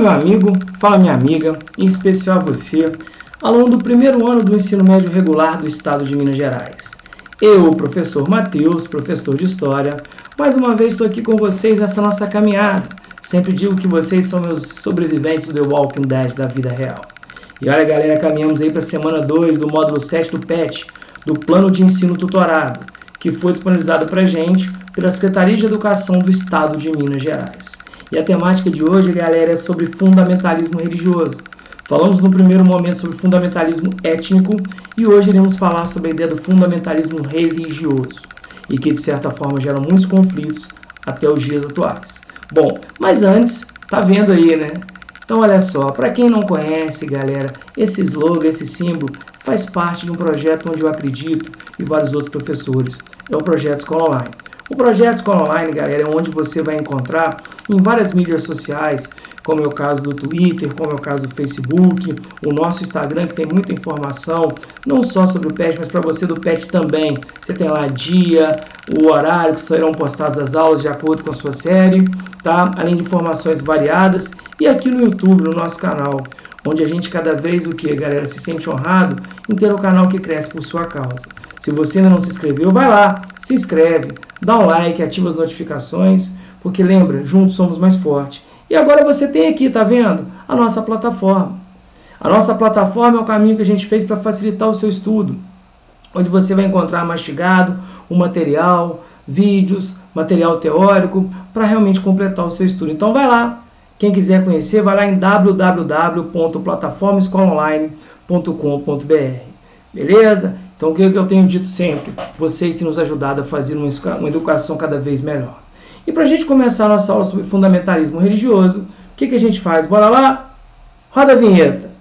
meu amigo, fala minha amiga, em especial a você, aluno do primeiro ano do ensino médio regular do estado de Minas Gerais. Eu, professor Matheus, professor de História, mais uma vez estou aqui com vocês nessa nossa caminhada. Sempre digo que vocês são meus sobreviventes do The Walking Dead da vida real. E olha, galera, caminhamos aí para a semana 2 do módulo 7 do PET, do Plano de Ensino Tutorado, que foi disponibilizado para a gente pela Secretaria de Educação do Estado de Minas Gerais. E a temática de hoje, galera, é sobre fundamentalismo religioso. Falamos no primeiro momento sobre fundamentalismo étnico e hoje iremos falar sobre a ideia do fundamentalismo religioso e que, de certa forma, gera muitos conflitos até os dias atuais. Bom, mas antes, tá vendo aí, né? Então, olha só, para quem não conhece, galera, esse slogan, esse símbolo, faz parte de um projeto onde eu acredito e vários outros professores. É o Projeto Escola Online. O Projeto Escola Online, galera, é onde você vai encontrar em várias mídias sociais, como é o caso do Twitter, como é o caso do Facebook, o nosso Instagram, que tem muita informação, não só sobre o PET, mas para você do PET também. Você tem lá dia, o horário que serão postadas as aulas de acordo com a sua série, tá? Além de informações variadas. E aqui no YouTube, no nosso canal, onde a gente cada vez, galera, se sente honrado em ter um canal que cresce por sua causa. Se você ainda não se inscreveu, vai lá, se inscreve, dá um like, ativa as notificações, porque lembra, juntos somos mais fortes. E agora você tem aqui, tá vendo? A nossa plataforma. A nossa plataforma é o caminho que a gente fez para facilitar o seu estudo, onde você vai encontrar mastigado o material, vídeos, material teórico, para realmente completar o seu estudo. Então vai lá, quem quiser conhecer, vai lá em www.plataformaescolaonline.com.br. Beleza? Então o que eu tenho dito sempre? Vocês têm nos ajudado a fazer uma educação cada vez melhor. E para a gente começar a nossa aula sobre fundamentalismo religioso, o que a gente faz? Bora lá? Roda a vinheta!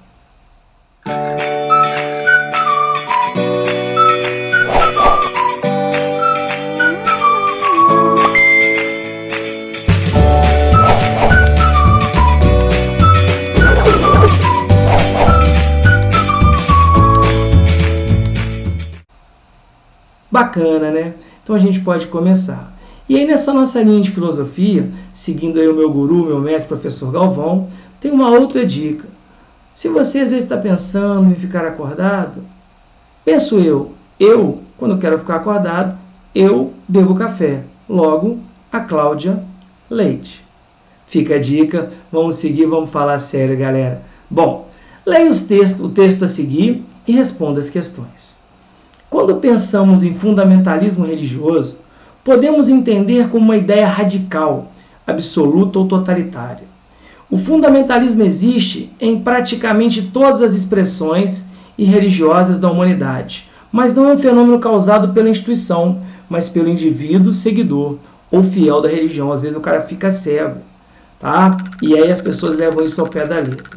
Bacana, né? Então a gente pode começar. E aí nessa nossa linha de filosofia, seguindo aí o meu guru, meu mestre, professor Galvão, tem uma outra dica. Se você às vezes está pensando em ficar acordado, penso eu, quando quero ficar acordado, eu bebo café. Logo, a Cláudia Leite. Fica a dica, vamos seguir, vamos falar sério, galera. Bom, leia o texto a seguir e responda as questões. Quando pensamos em fundamentalismo religioso, podemos entender como uma ideia radical, absoluta ou totalitária. O fundamentalismo existe em praticamente todas as expressões religiosas da humanidade, mas não é um fenômeno causado pela instituição, mas pelo indivíduo seguidor ou fiel da religião. Às vezes o cara fica cego, tá? E aí as pessoas levam isso ao pé da letra.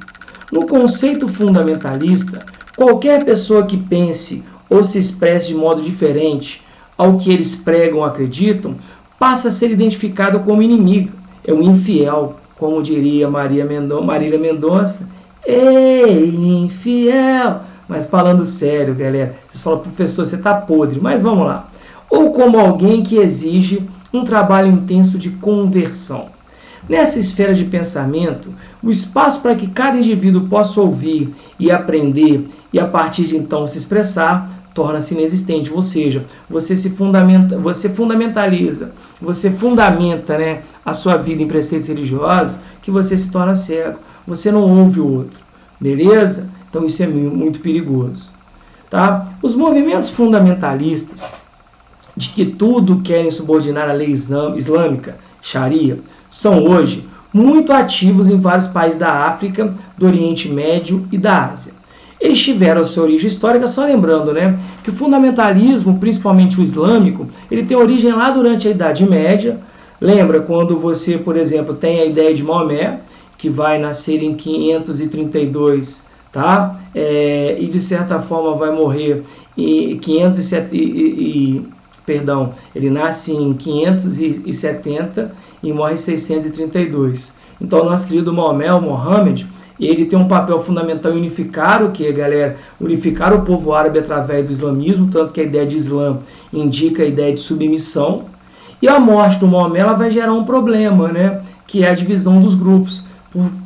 No conceito fundamentalista, qualquer pessoa que pense ou se expresse de modo diferente ao que eles pregam ou acreditam, passa a ser identificado como inimigo, é um infiel, como diria Marília Mendonça. Ei, infiel! Mas falando sério, galera, vocês falam, professor, você está podre, mas vamos lá. Ou como alguém que exige um trabalho intenso de conversão. Nessa esfera de pensamento, o espaço para que cada indivíduo possa ouvir e aprender e a partir de então se expressar torna-se inexistente, ou seja, você fundamenta, né, a sua vida em preceitos religiosos, que você se torna cego, você não ouve o outro, beleza? Então isso é muito perigoso, tá? Os movimentos fundamentalistas, de que tudo querem subordinar a lei islâmica, Sharia, são hoje muito ativos em vários países da África, do Oriente Médio e da Ásia. Eles tiveram a sua origem histórica, só lembrando, né, que o fundamentalismo, principalmente o islâmico, ele tem origem lá durante a Idade Média. Lembra quando você, por exemplo, tem a ideia de Maomé, que vai nascer em 532, tá? E de certa forma vai morrer em ele nasce em 570 e morre em 632. Então, o nosso querido Maomé, o Mohammed, ele tem um papel fundamental em unificar unificar o povo árabe através do islamismo, tanto que a ideia de Islã indica a ideia de submissão. E a morte do Maomé ela vai gerar um problema, né? Que é a divisão dos grupos.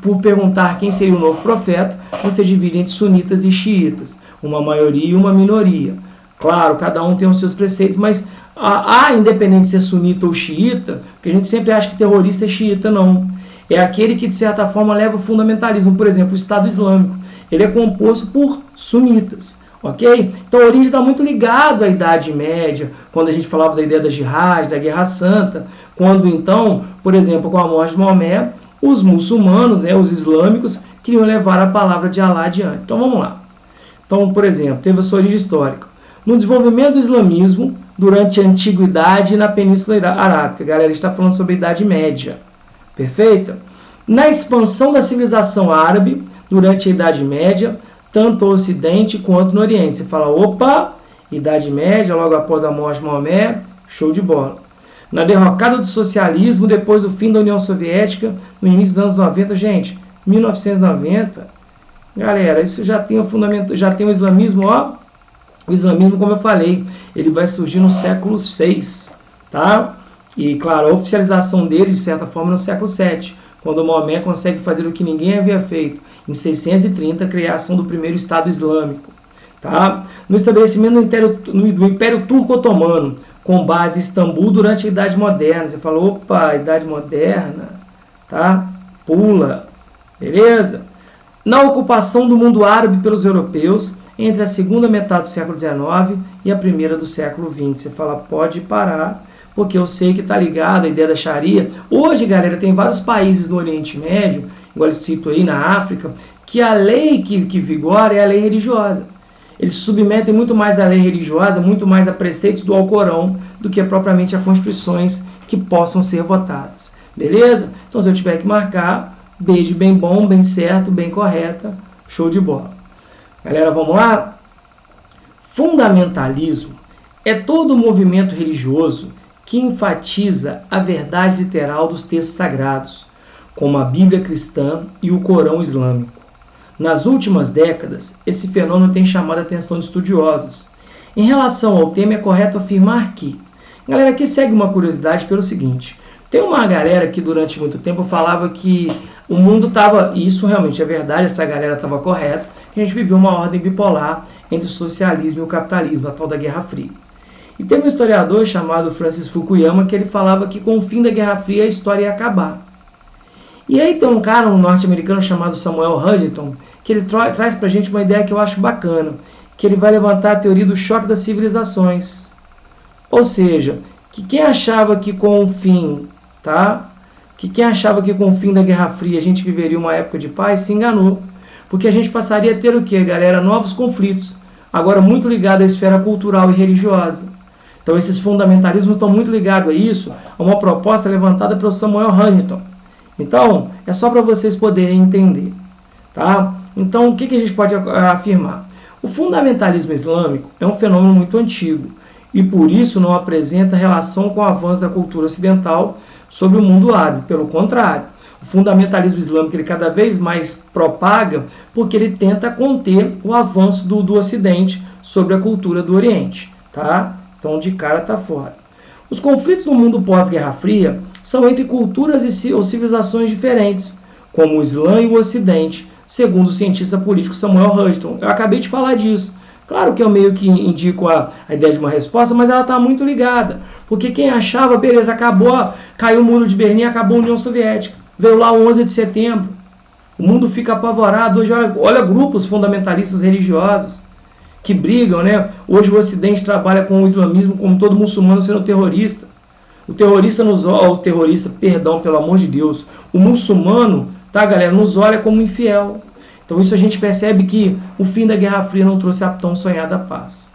por perguntar quem seria o novo profeta, você divide entre sunitas e xiitas, uma maioria e uma minoria. Claro, cada um tem os seus preceitos, mas independente de ser sunita ou xiita, porque a gente sempre acha que terrorista é xiita, não. É aquele que, de certa forma, leva o fundamentalismo. Por exemplo, o Estado Islâmico. Ele é composto por sunitas. Ok? Então a origem está muito ligada à Idade Média, quando a gente falava da ideia da jihad, da Guerra Santa, quando então, por exemplo, com a morte de Maomé, os muçulmanos, os islâmicos, queriam levar a palavra de Alá adiante. Então vamos lá. Então, por exemplo, teve a sua origem histórica. No desenvolvimento do islamismo, durante a Antiguidade e na Península Arábica. Galera, está falando sobre a Idade Média. Perfeita? Na expansão da civilização árabe, durante a Idade Média, tanto no Ocidente quanto no Oriente. Você fala, opa, Idade Média, logo após a morte de Maomé, show de bola. Na derrocada do socialismo, depois do fim da União Soviética, no início dos anos 90, gente, 1990, galera, isso já tem o fundamento, já tem o islamismo, o islamismo, como eu falei, ele vai surgir no século VI, tá? E, claro, a oficialização dele, de certa forma, no século VII, quando Maomé consegue fazer o que ninguém havia feito, em 630, a criação do primeiro Estado Islâmico. Tá? No estabelecimento do Império Turco-Otomano, com base em Istambul durante a Idade Moderna. Você falou, opa, Idade Moderna, tá? Pula, beleza? Na ocupação do mundo árabe pelos europeus, entre a segunda metade do século XIX e a primeira do século XX. Você fala, pode parar, porque eu sei que está ligado à ideia da Sharia. Hoje, galera, tem vários países no Oriente Médio, igual eu cito aí na África, que a lei que vigora é a lei religiosa. Eles se submetem muito mais à lei religiosa, muito mais a preceitos do Alcorão, do que propriamente a constituições que possam ser votadas. Beleza? Então, se eu tiver que marcar, B de bem bom, bem certo, bem correta, show de bola. Galera, vamos lá? Fundamentalismo é todo movimento religioso que enfatiza a verdade literal dos textos sagrados, como a Bíblia cristã e o Corão islâmico. Nas últimas décadas, esse fenômeno tem chamado a atenção de estudiosos. Em relação ao tema, é correto afirmar que... Galera, aqui segue uma curiosidade pelo seguinte. Tem uma galera que durante muito tempo falava que o mundo estava... E isso realmente é verdade, essa galera estava correta. Que a gente viveu uma ordem bipolar entre o socialismo e o capitalismo, a tal da Guerra Fria. E tem um historiador chamado Francis Fukuyama que ele falava que com o fim da Guerra Fria a história ia acabar. E aí tem um cara, um norte-americano chamado Samuel Huntington, que ele traz pra gente uma ideia que eu acho bacana, que ele vai levantar a teoria do choque das civilizações. Ou seja, que quem achava que com o fim, da Guerra Fria a gente viveria uma época de paz, se enganou. Porque a gente passaria a ter o quê, galera? Novos conflitos, agora muito ligado à esfera cultural e religiosa. Então esses fundamentalismos estão muito ligados a isso, a uma proposta levantada pelo Samuel Huntington. Então, é só para vocês poderem entender. Tá? Então, o que a gente pode afirmar? O fundamentalismo islâmico é um fenômeno muito antigo e, por isso, não apresenta relação com o avanço da cultura ocidental sobre o mundo árabe. Pelo contrário, o fundamentalismo islâmico ele cada vez mais propaga porque ele tenta conter o avanço do Ocidente sobre a cultura do Oriente. Tá? Então, de cara está fora. Os conflitos no mundo pós-Guerra Fria são entre culturas ou civilizações diferentes, como o Islã e o Ocidente, segundo o cientista político Samuel Huntington. Eu acabei de falar disso. Claro que eu meio que indico a ideia de uma resposta, mas ela está muito ligada. Porque quem achava, beleza, caiu o muro de Berlim, acabou a União Soviética. Veio lá o 11 de setembro. O mundo fica apavorado. Hoje, olha grupos fundamentalistas religiosos que brigam, né? Hoje o Ocidente trabalha com o islamismo como todo muçulmano sendo terrorista. O terrorista, perdão, pelo amor de Deus, o muçulmano, tá, galera, nos olha como infiel. Então isso a gente percebe que o fim da Guerra Fria não trouxe a tão sonhada paz.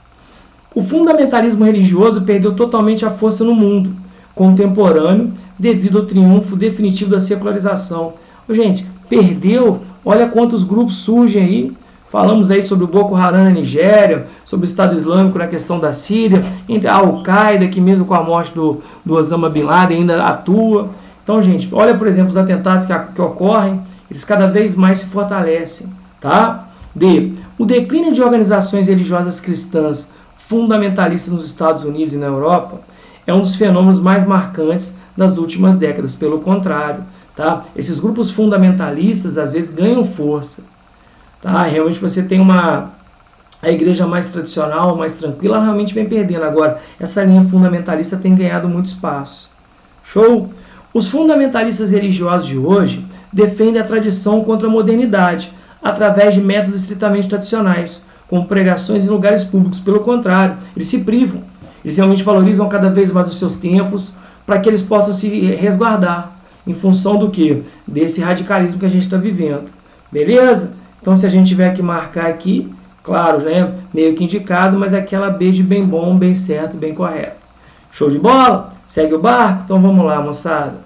O fundamentalismo religioso perdeu totalmente a força no mundo contemporâneo devido ao triunfo definitivo da secularização. Gente, perdeu, olha quantos grupos surgem aí. Falamos aí sobre o Boko Haram na Nigéria, sobre o Estado Islâmico na questão da Síria, entre a Al-Qaeda, que mesmo com a morte do Osama Bin Laden ainda atua. Então, gente, olha, por exemplo, os atentados que ocorrem, eles cada vez mais se fortalecem. Tá? O declínio de organizações religiosas cristãs fundamentalistas nos Estados Unidos e na Europa é um dos fenômenos mais marcantes das últimas décadas. Pelo contrário, tá? Esses grupos fundamentalistas às vezes ganham força, tá? Realmente você tem a igreja mais tradicional, mais tranquila, ela realmente vem perdendo. Agora, essa linha fundamentalista tem ganhado muito espaço. Show? Os fundamentalistas religiosos de hoje defendem a tradição contra a modernidade, através de métodos estritamente tradicionais, como pregações em lugares públicos. Pelo contrário, eles se privam. Eles realmente valorizam cada vez mais os seus templos, para que eles possam se resguardar, em função do quê? Desse radicalismo que a gente está vivendo. Beleza? Então, se a gente tiver que marcar aqui, claro, né, meio que indicado, mas aquela B de bem bom, bem certo, bem correto. Show de bola? Segue o barco? Então vamos lá, moçada.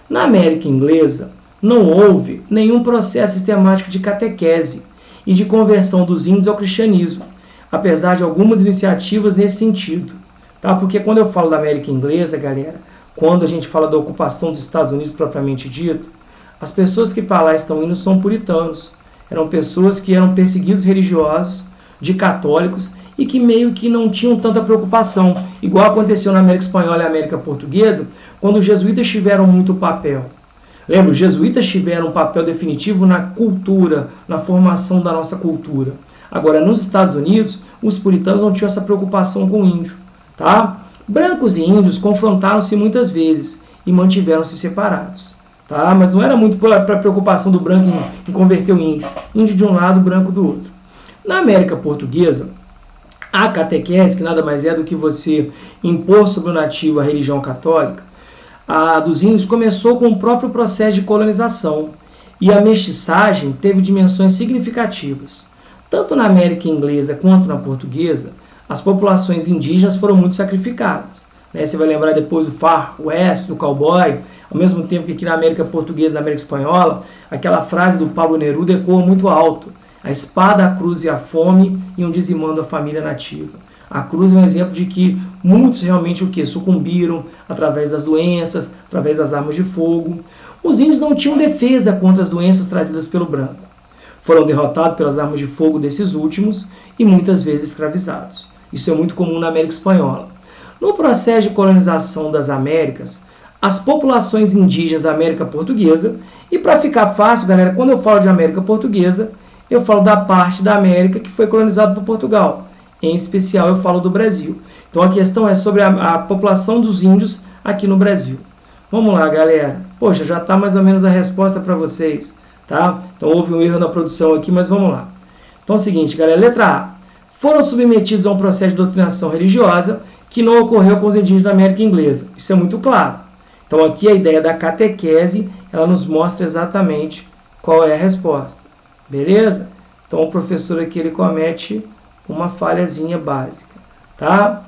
Na América Inglesa, não houve nenhum processo sistemático de catequese e de conversão dos índios ao cristianismo, apesar de algumas iniciativas nesse sentido. Tá? Porque quando eu falo da América Inglesa, galera, quando a gente fala da ocupação dos Estados Unidos propriamente dito, as pessoas que para lá estão indo são puritanos. Eram pessoas que eram perseguidos religiosos, de católicos, e que meio que não tinham tanta preocupação, igual aconteceu na América Espanhola e América Portuguesa, quando os jesuítas tiveram muito papel. Lembra, os jesuítas tiveram um papel definitivo na cultura, na formação da nossa cultura. Agora, nos Estados Unidos, os puritanos não tinham essa preocupação com o índio. Tá? Brancos e índios confrontaram-se muitas vezes e mantiveram-se separados. Tá? Mas não era muito para a preocupação do branco em converter o índio. Índio de um lado, branco do outro. Na América Portuguesa, a catequese, que nada mais é do que você impor sobre o nativo a religião católica, a dos índios começou com o próprio processo de colonização, e a mestiçagem teve dimensões significativas. Tanto na América Inglesa quanto na Portuguesa, as populações indígenas foram muito sacrificadas. Você vai lembrar depois do Far West, do cowboy, ao mesmo tempo que aqui na América Portuguesa e na América Espanhola, aquela frase do Pablo Neruda ecoa muito alto: a espada, a cruz e a fome iam dizimando a família nativa. A cruz é um exemplo de que muitos realmente sucumbiram através das doenças, através das armas de fogo. Os índios não tinham defesa contra as doenças trazidas pelo branco. Foram derrotados pelas armas de fogo desses últimos e muitas vezes escravizados. Isso é muito comum na América Espanhola. No processo de colonização das Américas, as populações indígenas da América Portuguesa, e para ficar fácil, galera, quando eu falo de América Portuguesa, eu falo da parte da América que foi colonizada por Portugal. Em especial, eu falo do Brasil. Então, a questão é sobre a população dos índios aqui no Brasil. Vamos lá, galera. Poxa, já está mais ou menos a resposta para vocês. Tá? Então, houve um erro na produção aqui, mas vamos lá. Então, é o seguinte, galera. Letra A. Foram submetidos a um processo de doutrinação religiosa que não ocorreu com os indígenas da América Inglesa. Isso é muito claro. Então, aqui a ideia da catequese, ela nos mostra exatamente qual é a resposta. Beleza? Então, o professor aqui, ele comete uma falhazinha básica. Tá?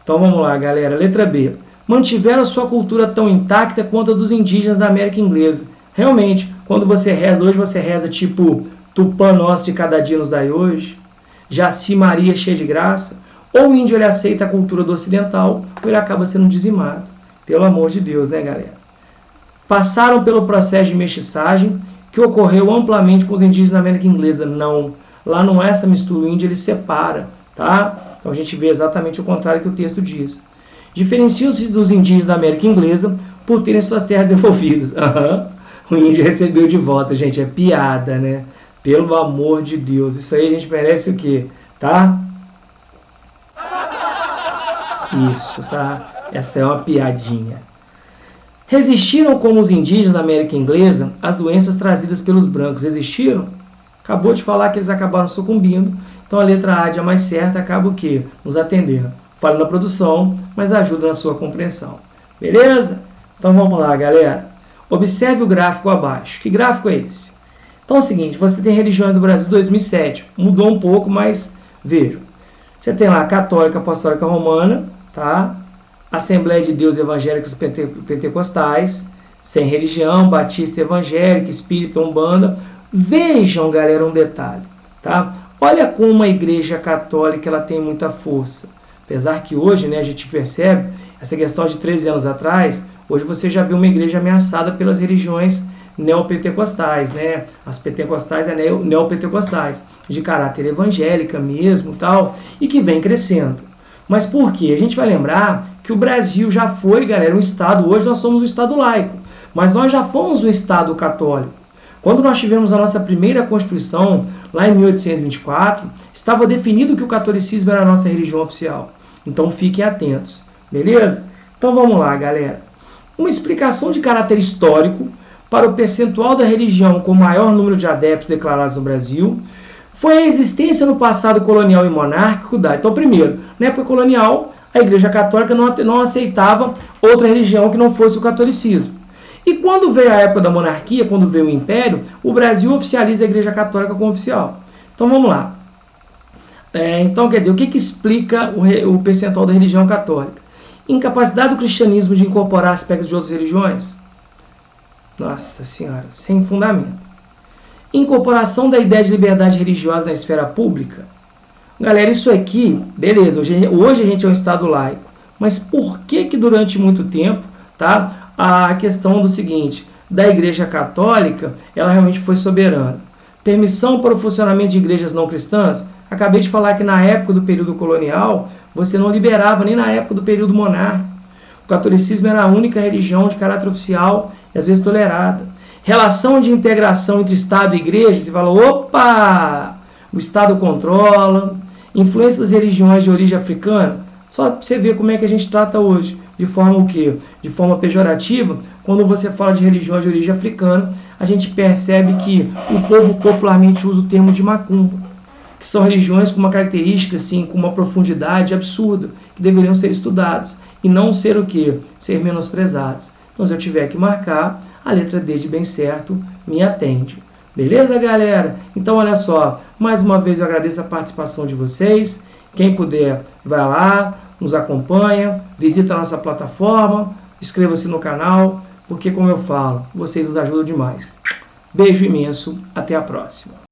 Então, vamos lá, galera. Letra B. Mantiveram sua cultura tão intacta quanto a dos indígenas da América Inglesa. Realmente, quando você reza, hoje você reza tipo Tupã nosso de cada dia nos dai hoje, Jaci Maria cheia de graça, ou o índio ele aceita a cultura do ocidental, ou ele acaba sendo dizimado. Pelo amor de Deus, né, galera? Passaram pelo processo de mestiçagem que ocorreu amplamente com os indígenas da América Inglesa. Não, lá não é essa mistura, o índio ele separa, tá? Então a gente vê exatamente o contrário que o texto diz. Diferenciam-se dos indígenas da América Inglesa por terem suas terras devolvidas. O índio recebeu de volta, gente, é piada, né? Pelo amor de Deus, isso aí a gente merece o quê? Tá? Isso, tá? Essa é uma piadinha. Resistiram como os indígenas da América Inglesa às doenças trazidas pelos brancos. Resistiram? Acabou de falar que eles acabaram sucumbindo. Então a letra A de a mais certa acaba o quê? Nos atendendo. Fala na produção, mas ajuda na sua compreensão. Beleza? Então vamos lá, galera. Observe o gráfico abaixo. Que gráfico é esse? Então é o seguinte, você tem religiões do Brasil 2007. Mudou um pouco, mas vejam. Você tem lá a Católica Apostólica Romana, tá? Assembleia de Deus Evangélicos Pentecostais, sem religião, Batista Evangélica, Espírita, Umbanda. Vejam, galera, um detalhe, tá? Olha como a Igreja Católica ela tem muita força. Apesar que hoje, né, a gente percebe essa questão de 13 anos atrás, hoje você já vê uma igreja ameaçada pelas religiões neopentecostais, né? As pentecostais é neopentecostais, de caráter evangélica mesmo, tal, e que vem crescendo. Mas por quê? A gente vai lembrar que o Brasil já foi, galera, um Estado, hoje nós somos um Estado laico. mas nós já fomos um Estado católico. Quando nós tivemos a nossa primeira Constituição, lá em 1824, estava definido que o catolicismo era a nossa religião oficial. Então fiquem atentos, beleza? Então vamos lá, galera. Uma explicação de caráter histórico para o percentual da religião com maior número de adeptos declarados no Brasil foi a existência no passado colonial e monárquico da... Então, primeiro, na época colonial, a Igreja Católica não aceitava outra religião que não fosse o catolicismo. E quando veio a época da monarquia, quando veio o Império, o Brasil oficializa a Igreja Católica como oficial. Então, vamos lá. Então, quer dizer, o que explica o percentual da religião católica? Incapacidade do cristianismo de incorporar aspectos de outras religiões? Nossa Senhora, sem fundamento. Incorporação da ideia de liberdade religiosa na esfera pública? Galera, isso aqui, beleza, hoje a gente é um Estado laico, mas por que durante muito tempo, tá, a questão do seguinte, da Igreja Católica, ela realmente foi soberana? Permissão para o funcionamento de igrejas não cristãs? Acabei de falar que na época do período colonial, você não liberava, nem na época do período monárquico. O catolicismo era a única religião de caráter oficial e às vezes tolerada. Relação de integração entre Estado e Igreja, você fala, opa, o Estado controla. Influência das religiões de origem africana, só para você ver como é que a gente trata hoje. De forma o quê? De forma pejorativa, quando você fala de religiões de origem africana, a gente percebe que o povo popularmente usa o termo de macumba, que são religiões com uma característica, assim, com uma profundidade absurda, que deveriam ser estudados, e não ser o quê? Ser menosprezados. Então, se eu tiver que marcar, a letra D de bem certo me atende. Beleza, galera? Então, olha só, mais uma vez eu agradeço a participação de vocês. Quem puder, vai lá, nos acompanha, visita a nossa plataforma, inscreva-se no canal, porque, como eu falo, vocês nos ajudam demais. Beijo imenso, até a próxima.